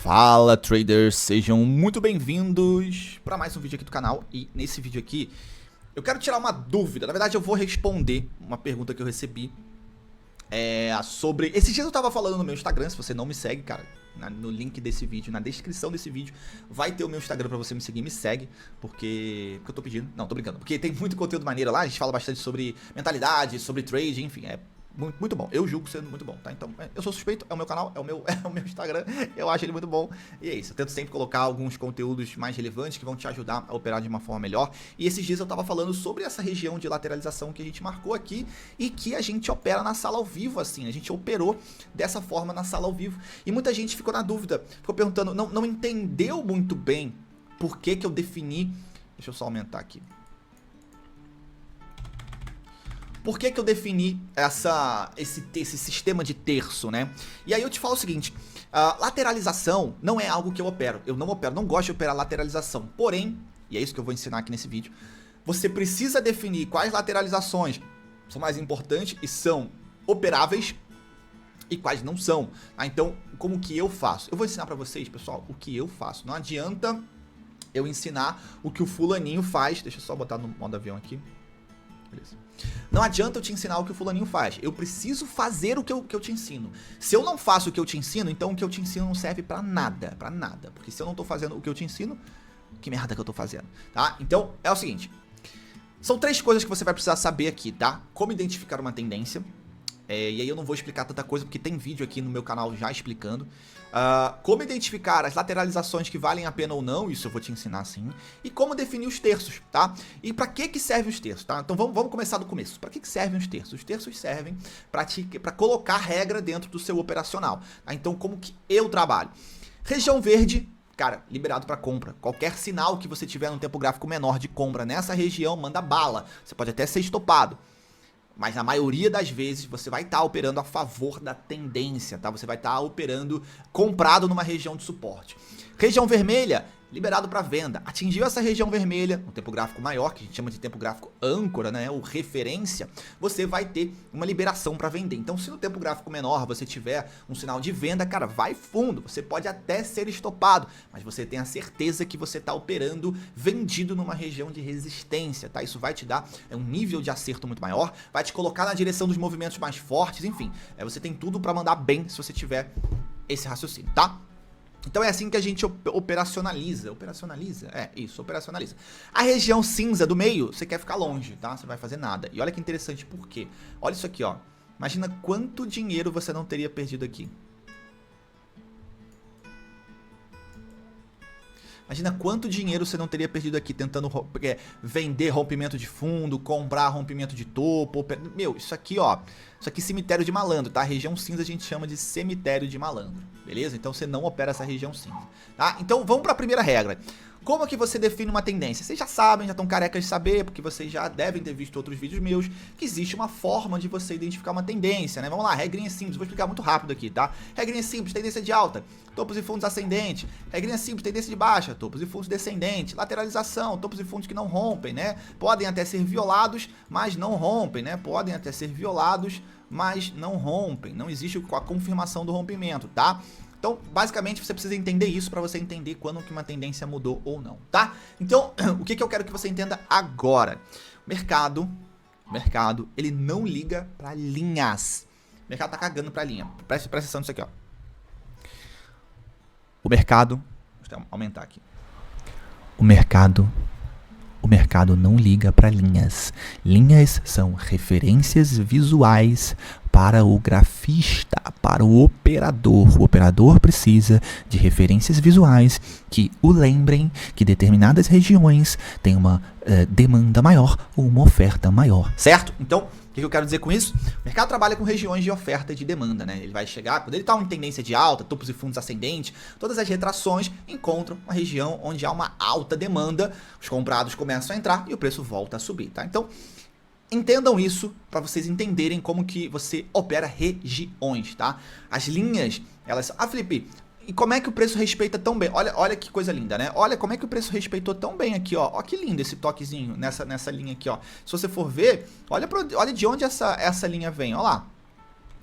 Fala traders, sejam muito bem-vindos para mais um vídeo aqui do canal. E nesse vídeo aqui eu quero tirar uma dúvida. Na verdade eu vou responder uma pergunta que eu recebi sobre... Esses dias eu tava falando no meu Instagram, se você não me segue, cara, no link desse vídeo, na descrição desse vídeo vai ter o meu Instagram pra você me seguir, me segue, porque eu tô pedindo, não, tô brincando, porque tem muito conteúdo maneiro lá, a gente fala bastante sobre mentalidade, sobre trade, enfim, é muito bom, eu julgo sendo muito bom, tá? Então, eu sou suspeito, é o meu canal, é o meu Instagram, eu acho ele muito bom, e é isso, eu tento sempre colocar alguns conteúdos mais relevantes que vão te ajudar a operar de uma forma melhor, e esses dias eu tava falando sobre essa região de lateralização que a gente marcou aqui, e que a gente opera na sala ao vivo, assim, a gente operou dessa forma na sala ao vivo, e muita gente ficou na dúvida, ficou perguntando, não entendeu muito bem por que eu defini, deixa eu só aumentar aqui, por que eu defini esse sistema de terço, né? E aí eu te falo o seguinte, lateralização não é algo que eu opero. Eu não opero, não gosto de operar lateralização. Porém, e é isso que eu vou ensinar aqui nesse vídeo, você precisa definir quais lateralizações são mais importantes e são operáveis e quais não são. Então, como que eu faço? Eu vou ensinar pra vocês, pessoal, o que eu faço. Não adianta eu ensinar o que o fulaninho faz. Deixa eu só botar no modo avião aqui. Beleza. Não adianta eu te ensinar o que o fulaninho faz. Eu preciso fazer o que eu te ensino. Se eu não faço o que eu te ensino, então o que eu te ensino não serve pra nada. Pra nada. Porque se eu não tô fazendo o que eu te ensino, que merda que eu tô fazendo, tá? Então, é o seguinte. São três coisas que você vai precisar saber aqui, tá? Como identificar uma tendência. E aí eu não vou explicar tanta coisa, porque tem vídeo aqui no meu canal já explicando. Como identificar as lateralizações que valem a pena ou não, isso eu vou te ensinar sim. E como definir os terços, tá? E pra que servem os terços, tá? Então vamos começar do começo. Pra que servem os terços? Os terços servem pra colocar regra dentro do seu operacional, tá? Então como que eu trabalho? Região verde, cara, liberado para compra. Qualquer sinal que você tiver no tempo gráfico menor de compra nessa região, manda bala. Você pode até ser estopado. Mas na maioria das vezes você vai estar operando a favor da tendência, tá? Você vai estar operando comprado numa região de suporte. Região vermelha, liberado para venda. Atingiu essa região vermelha, um tempo gráfico maior, que a gente chama de tempo gráfico âncora, né? Ou referência, você vai ter uma liberação para vender. Então, se no tempo gráfico menor você tiver um sinal de venda, cara, vai fundo. Você pode até ser estopado, mas você tem a certeza que você está operando vendido numa região de resistência, tá? Isso vai te dar um nível de acerto muito maior, vai te colocar na direção dos movimentos mais fortes, enfim. Você tem tudo para mandar bem se você tiver esse raciocínio, tá? Então é assim que a gente operacionaliza. Operacionaliza? É, isso, operacionaliza. A região cinza do meio, você quer ficar longe, tá? Você vai fazer nada. E olha que interessante, por quê? Olha isso aqui, ó. Imagina quanto dinheiro você não teria perdido aqui. Imagina quanto dinheiro você não teria perdido aqui tentando vender rompimento de fundo, comprar rompimento de topo. Meu, isso aqui, ó. Isso aqui é cemitério de malandro, tá? A região cinza a gente chama de cemitério de malandro, beleza? Então você não opera essa região cinza, tá? Então vamos para a primeira regra. Como é que você define uma tendência? Vocês já sabem, já estão carecas de saber, porque vocês já devem ter visto outros vídeos meus, que existe uma forma de você identificar uma tendência, né? Vamos lá, regrinha simples, vou explicar muito rápido aqui, tá? Regrinha simples, tendência de alta, topos e fundos ascendente. Regrinha simples, tendência de baixa, topos e fundos descendente. Lateralização, topos e fundos que não rompem, né? Podem até ser violados, mas não rompem, né? Podem até ser violados, mas não rompem. Não existe a confirmação do rompimento, tá? Então, basicamente, você precisa entender isso para você entender quando que uma tendência mudou ou não, tá? Então, o que eu quero que você entenda agora? O mercado, ele não liga para linhas. O mercado tá cagando para linha. Presta atenção nisso aqui, ó. O mercado, deixa eu aumentar aqui. O mercado não liga para linhas. Linhas são referências visuais para o grafista, para o operador. O operador precisa de referências visuais que o lembrem que determinadas regiões têm uma demanda maior ou uma oferta maior, certo? Então, o que eu quero dizer com isso? O mercado trabalha com regiões de oferta e de demanda, né? Ele vai chegar, quando ele está em tendência de alta, topos e fundos ascendentes, todas as retrações encontram uma região onde há uma alta demanda, os comprados começam a entrar e o preço volta a subir, tá? Então, entendam isso para vocês entenderem como que você opera regiões, tá? As linhas, elas... Ah, Felipe, e como é que o preço respeita tão bem? Olha que coisa linda, né? Olha como é que o preço respeitou tão bem aqui, ó. Ó que lindo esse toquezinho nessa linha aqui, ó. Se você for ver, olha de onde essa linha vem, ó lá.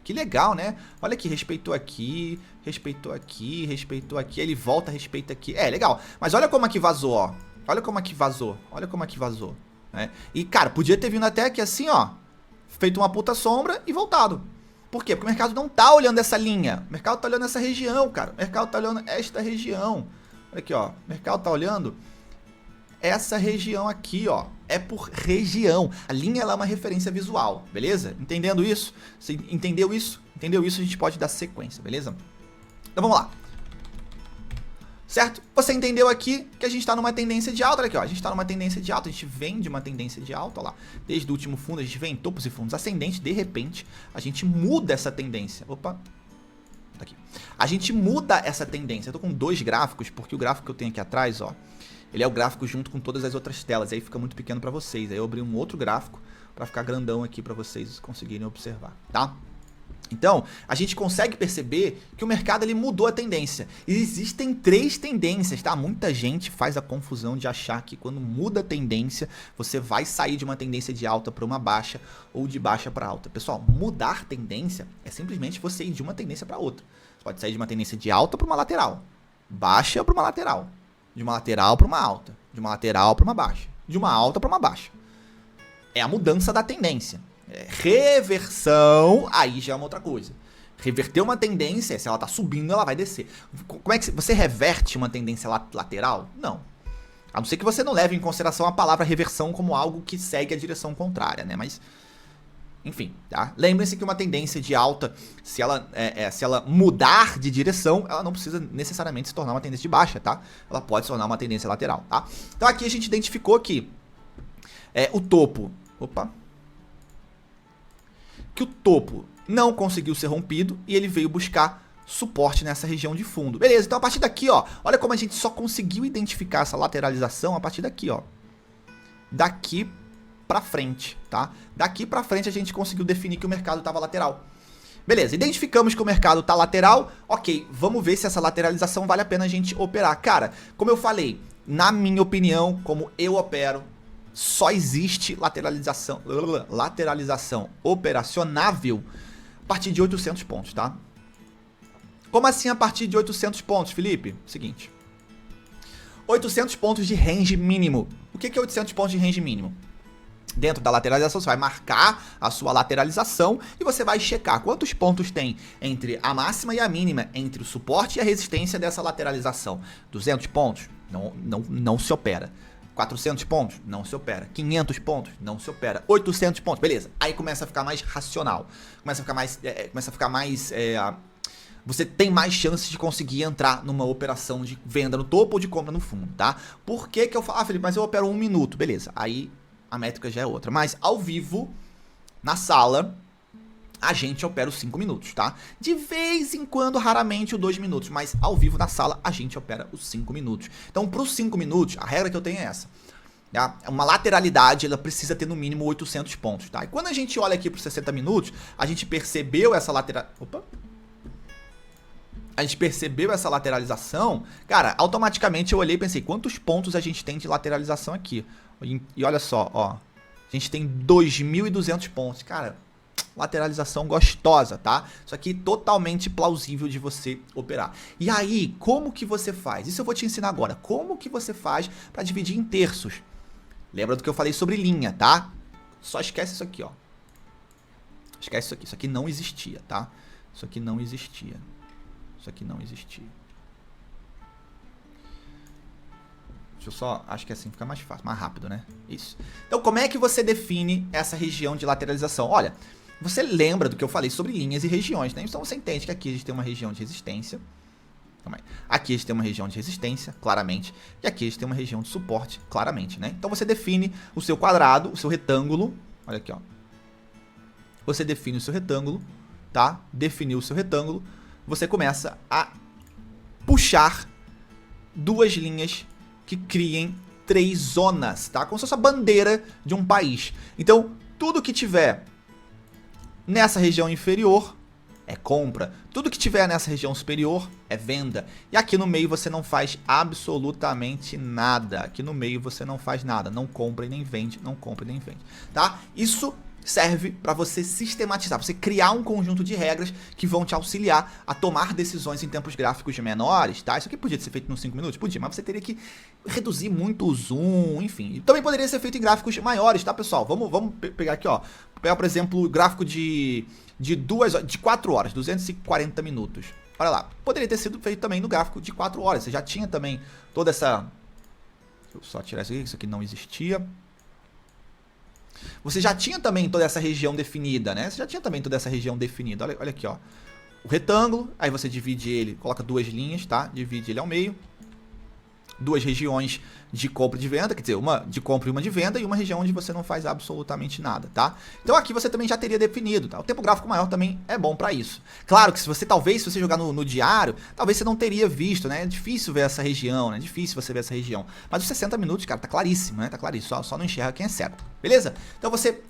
Que legal, né? Olha aqui, respeitou aqui, respeitou aqui, respeitou aqui. Ele volta, respeita aqui. É, legal. Mas olha como aqui vazou, ó. Olha como aqui vazou. Olha como aqui vazou. Né? E, cara, podia ter vindo até aqui assim, ó. Feito uma puta sombra e voltado. Por quê? Porque o mercado não tá olhando essa linha. O mercado tá olhando essa região, cara. O mercado tá olhando esta região. Olha aqui, ó. O mercado tá olhando essa região aqui, ó. É por região. A linha, ela é uma referência visual, beleza? Entendendo isso? Você entendeu isso? Entendeu isso? A gente pode dar sequência, beleza? Então vamos lá. Certo? Você entendeu aqui que a gente tá numa tendência de alta, olha aqui, ó. A gente tá numa tendência de alta, a gente vem de uma tendência de alta, ó lá. Desde o último fundo, a gente vem em topos e fundos ascendentes, de repente, a gente muda essa tendência. Opa, tá aqui. A gente muda essa tendência. Eu tô com dois gráficos, porque o gráfico que eu tenho aqui atrás, ó, ele é o gráfico junto com todas as outras telas, aí fica muito pequeno pra vocês. Aí eu abri um outro gráfico pra ficar grandão aqui pra vocês conseguirem observar, tá? Então, a gente consegue perceber que o mercado ele mudou a tendência. Existem três tendências, tá? Muita gente faz a confusão de achar que quando muda a tendência, você vai sair de uma tendência de alta para uma baixa ou de baixa para alta. Pessoal, mudar tendência é simplesmente você ir de uma tendência para outra. Você pode sair de uma tendência de alta para uma lateral, baixa para uma lateral, de uma lateral para uma alta, de uma lateral para uma baixa, de uma alta para uma baixa. É a mudança da tendência. Reversão, aí já é uma outra coisa. Reverter uma tendência, se ela tá subindo, ela vai descer. Como é que você reverte uma tendência lateral? Não. A não ser que você não leve em consideração a palavra reversão como algo que segue a direção contrária, né? Mas, enfim, tá? Lembrem-se que uma tendência de alta, se ela mudar de direção, ela não precisa necessariamente se tornar uma tendência de baixa, tá? Ela pode se tornar uma tendência lateral, tá? Então aqui a gente identificou que o topo... Opa... que o topo não conseguiu ser rompido e ele veio buscar suporte nessa região de fundo. Beleza, então a partir daqui, ó, olha como a gente só conseguiu identificar essa lateralização a partir daqui, ó. Daqui pra frente, tá? Daqui pra frente a gente conseguiu definir que o mercado estava lateral. Beleza, identificamos que o mercado tá lateral, ok, vamos ver se essa lateralização vale a pena a gente operar. Cara, como eu falei, na minha opinião, como eu opero, só existe lateralização operacionável a partir de 800 pontos, tá? Como assim a partir de 800 pontos, Felipe? Seguinte. 800 pontos de range mínimo. O que é 800 pontos de range mínimo? Dentro da lateralização, você vai marcar a sua lateralização e você vai checar quantos pontos tem entre a máxima e a mínima, entre o suporte e a resistência dessa lateralização. 200 pontos? Não se opera. 400 pontos? Não se opera. 500 pontos? Não se opera. 800 pontos? Beleza. Aí começa a ficar mais racional. Começa a ficar mais... você tem mais chances de conseguir entrar numa operação de venda no topo ou de compra no fundo, tá? Por que que eu falo... Ah, Felipe, mas eu opero 1 minuto. Beleza. Aí a métrica já é outra. Mas ao vivo, na sala... a gente opera os 5 minutos, tá? De vez em quando, raramente, o 2 minutos. Mas ao vivo na sala, a gente opera os 5 minutos. Então, para os 5 minutos, a regra que eu tenho é essa. Tá? Uma lateralidade, ela precisa ter no mínimo 800 pontos, tá? E quando a gente olha aqui para os 60 minutos, a gente percebeu essa lateral... Opa! A gente percebeu essa lateralização. Cara, automaticamente eu olhei e pensei, quantos pontos a gente tem de lateralização aqui? E olha só, ó. A gente tem 2.200 pontos. Cara... lateralização gostosa, tá? Isso aqui totalmente plausível de você operar. E aí, como que você faz? Isso eu vou te ensinar agora. Como que você faz para dividir em terços? Lembra do que eu falei sobre linha, tá? Só esquece isso aqui, ó. Esquece isso aqui. Isso aqui não existia, tá? Isso aqui não existia. Isso aqui não existia. Deixa eu só... acho que assim fica mais fácil, mais rápido, né? Isso. Então, como é que você define essa região de lateralização? Olha... você lembra do que eu falei sobre linhas e regiões, né? Então você entende que aqui a gente tem uma região de resistência. Calma aí. Aqui a gente tem uma região de resistência, claramente. E aqui a gente tem uma região de suporte, claramente, né? Então você define o seu quadrado, o seu retângulo. Olha aqui, ó. Você define o seu retângulo, tá? Definiu o seu retângulo. Você começa a puxar duas linhas que criem 3 zonas, tá? Como se fosse a bandeira de um país. Então, tudo que tiver... nessa região inferior é compra. Tudo que tiver nessa região superior é venda. E aqui no meio você não faz absolutamente nada. Aqui no meio você não faz nada. Não compra e nem vende. Não compra e nem vende. Tá? Isso serve para você sistematizar, você criar um conjunto de regras que vão te auxiliar a tomar decisões em tempos gráficos menores, tá? Isso aqui podia ser feito nos 5 minutos? Podia, mas você teria que reduzir muito o zoom, enfim. E também poderia ser feito em gráficos maiores, tá, pessoal? Vamos pegar aqui, ó. Pegar, por exemplo, o gráfico de 4 horas, 240 minutos. Olha lá, poderia ter sido feito também no gráfico de 4 horas. Você já tinha também toda essa... Deixa eu só tirar isso aqui não existia. Você já tinha também toda essa região definida, né? Você já tinha também toda essa região definida. Olha aqui, ó. O retângulo, aí você divide ele, coloca 2 linhas, tá? Divide ele ao meio. 2 regiões de compra e de venda, quer dizer, uma de compra e uma de venda, e uma região onde você não faz absolutamente nada, tá? Então aqui você também já teria definido, tá? O tempo gráfico maior também é bom pra isso. Claro que se você jogar no diário, talvez você não teria visto, né? É difícil ver essa região, né? É difícil você ver essa região. Mas os 60 minutos, cara, tá claríssimo, né? Tá claríssimo, só não enxerga quem é cego, beleza? Então você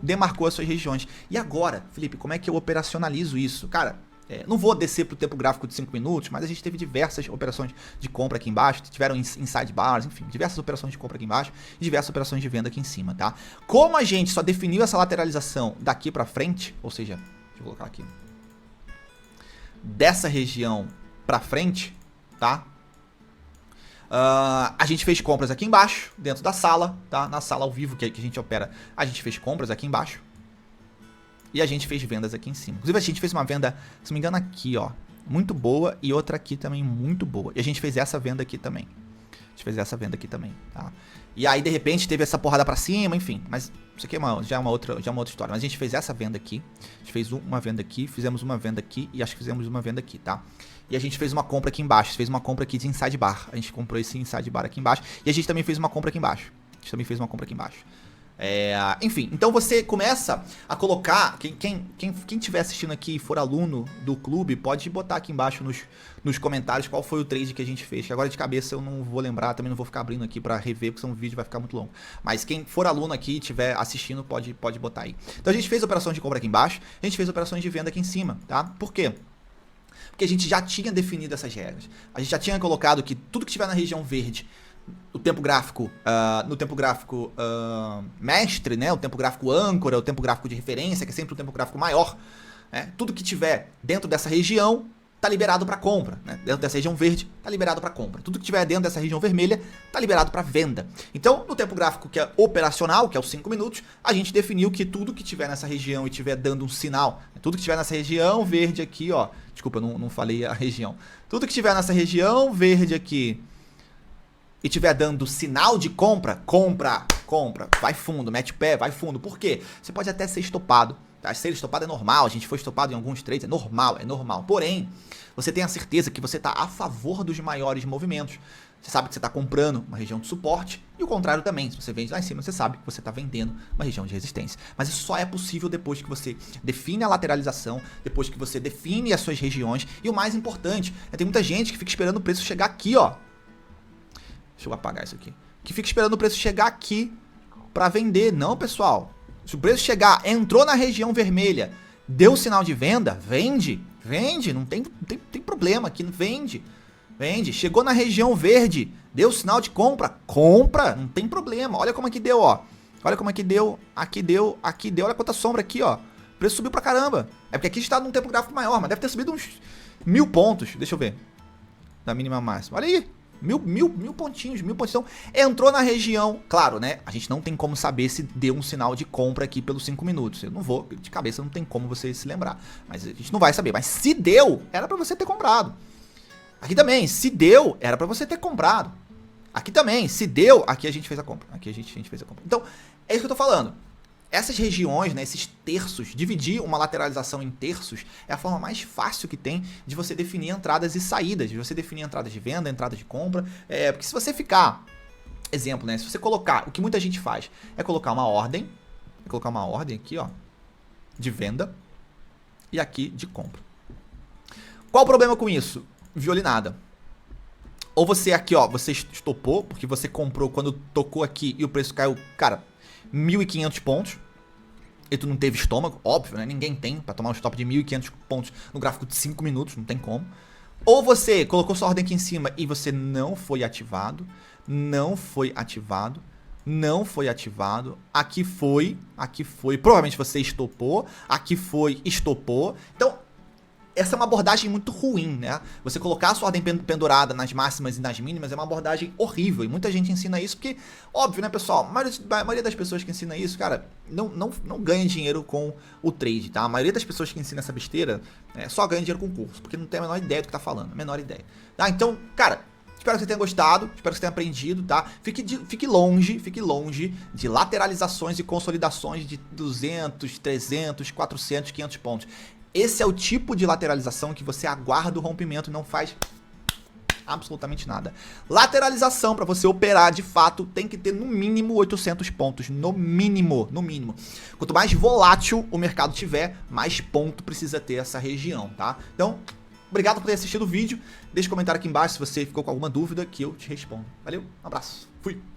demarcou as suas regiões. E agora, Felipe, como é que eu operacionalizo isso? Cara, não vou descer para o tempo gráfico de 5 minutos, mas a gente teve diversas operações de compra aqui embaixo, tiveram inside bars, enfim, diversas operações de compra aqui embaixo e diversas operações de venda aqui em cima, tá? Como a gente só definiu essa lateralização daqui para frente, ou seja, deixa eu colocar aqui, dessa região para frente, tá? A gente fez compras aqui embaixo, dentro da sala, tá? Na sala ao vivo que a gente opera, a gente fez compras aqui embaixo. E a gente fez vendas aqui em cima. Inclusive, a gente fez uma venda, se não me engano, aqui, ó. Muito boa. E outra aqui também muito boa. E a gente fez essa venda aqui também. Tá? E aí, de repente, teve essa porrada pra cima, enfim. Mas isso aqui já é uma outra história. Mas a gente fez essa venda aqui. A gente fez uma venda aqui. Fizemos uma venda aqui. E acho que fizemos uma venda aqui, tá? E a gente fez uma compra aqui embaixo. Fez uma compra aqui de inside bar. A gente comprou esse inside bar aqui embaixo. E a gente também fez uma compra aqui embaixo. Enfim, então você começa a colocar, quem estiver assistindo aqui e for aluno do clube, pode botar aqui embaixo nos comentários qual foi o trade que a gente fez, que agora de cabeça eu não vou lembrar, também não vou ficar abrindo aqui pra rever, porque senão o vídeo vai ficar muito longo. Mas quem for aluno aqui e estiver assistindo, pode botar aí. Então a gente fez operações de compra aqui embaixo, a gente fez operações de venda aqui em cima, tá? Por quê? Porque a gente já tinha definido essas regras. A gente já tinha colocado que tudo que estiver na região verde, no tempo gráfico mestre, né? O tempo gráfico âncora, o tempo gráfico de referência, que é sempre o tempo gráfico maior, né? Tudo que tiver dentro dessa região tá liberado para compra, né? Dentro dessa região verde tá liberado para compra. Tudo que tiver dentro dessa região vermelha tá liberado para venda. Então, no tempo gráfico que é operacional, que é os 5 minutos, a gente definiu que tudo que tiver nessa região e tiver dando um sinal, tudo que tiver nessa região verde aqui, ó, desculpa, eu não falei a região. Tudo que tiver nessa região verde aqui e tiver dando sinal de compra, vai fundo, mete o pé, vai fundo. Por quê? Você pode até ser estopado, tá? Ser estopado é normal, a gente foi estopado em alguns trades, é normal. Porém, você tem a certeza que você está a favor dos maiores movimentos. Você sabe que você está comprando uma região de suporte e o contrário também. Se você vende lá em cima, você sabe que você está vendendo uma região de resistência. Mas isso só é possível depois que você define a lateralização, depois que você define as suas regiões. E o mais importante, tem muita gente que fica esperando o preço chegar aqui, ó. Deixa eu apagar isso aqui. Que fica esperando o preço chegar aqui pra vender. Não, pessoal. Se o preço chegar, entrou na região vermelha, deu sinal de venda, vende. Não tem problema aqui, vende. Chegou na região verde, deu sinal de compra, não tem problema. Olha como é que deu, ó. Olha como é que deu, aqui deu. Olha quanta sombra aqui, ó. O preço subiu pra caramba. É porque aqui está num tempo gráfico maior, mas deve ter subido uns 1000 pontos. Deixa eu ver. Da mínima máxima. Olha aí. Mil pontinhos. Então, entrou na região. Claro, né? A gente não tem como saber se deu um sinal de compra aqui pelos 5 minutos. Eu não vou, de cabeça não tem como você se lembrar. Mas a gente não vai saber. Mas se deu, era pra você ter comprado. Aqui também, se deu, era pra você ter comprado. Aqui também, se deu, aqui a gente fez a compra. Então, é isso que eu tô falando. Essas regiões, né, esses terços, dividir uma lateralização em terços é a forma mais fácil que tem de você definir entradas e saídas, de você definir entradas de venda, entradas de compra. Porque se você ficar, exemplo, né, se você colocar, o que muita gente faz é colocar uma ordem aqui, ó, de venda e aqui de compra. Qual o problema com isso? Violinada. Ou você aqui, ó, você estopou, porque você comprou quando tocou aqui e o preço caiu, cara, 1.500 pontos. E tu não teve estômago, óbvio, né? Ninguém tem pra tomar um stop de 1.500 pontos no gráfico de 5 minutos, não tem como. Ou você colocou sua ordem aqui em cima e você não foi ativado. não foi ativado. Aqui foi, provavelmente você estopou, aqui foi, estopou. Então, essa é uma abordagem muito ruim, né? Você colocar a sua ordem pendurada nas máximas e nas mínimas é uma abordagem horrível. E muita gente ensina isso porque, óbvio, né, pessoal? A maioria das pessoas que ensina isso, cara, não ganha dinheiro com o trade, tá? A maioria das pessoas que ensina essa besteira só ganha dinheiro com o curso, porque não tem a menor ideia do que tá falando, a menor ideia. Tá? Então, cara, espero que você tenha gostado, espero que você tenha aprendido, tá? Fique longe de lateralizações e consolidações de 200, 300, 400, 500 pontos. Esse é o tipo de lateralização que você aguarda o rompimento e não faz absolutamente nada. Lateralização, para você operar de fato, tem que ter no mínimo 800 pontos. No mínimo, no mínimo. Quanto mais volátil o mercado tiver, mais ponto precisa ter essa região, tá? Então, obrigado por ter assistido o vídeo. Deixa um comentário aqui embaixo se você ficou com alguma dúvida que eu te respondo. Valeu, um abraço. Fui.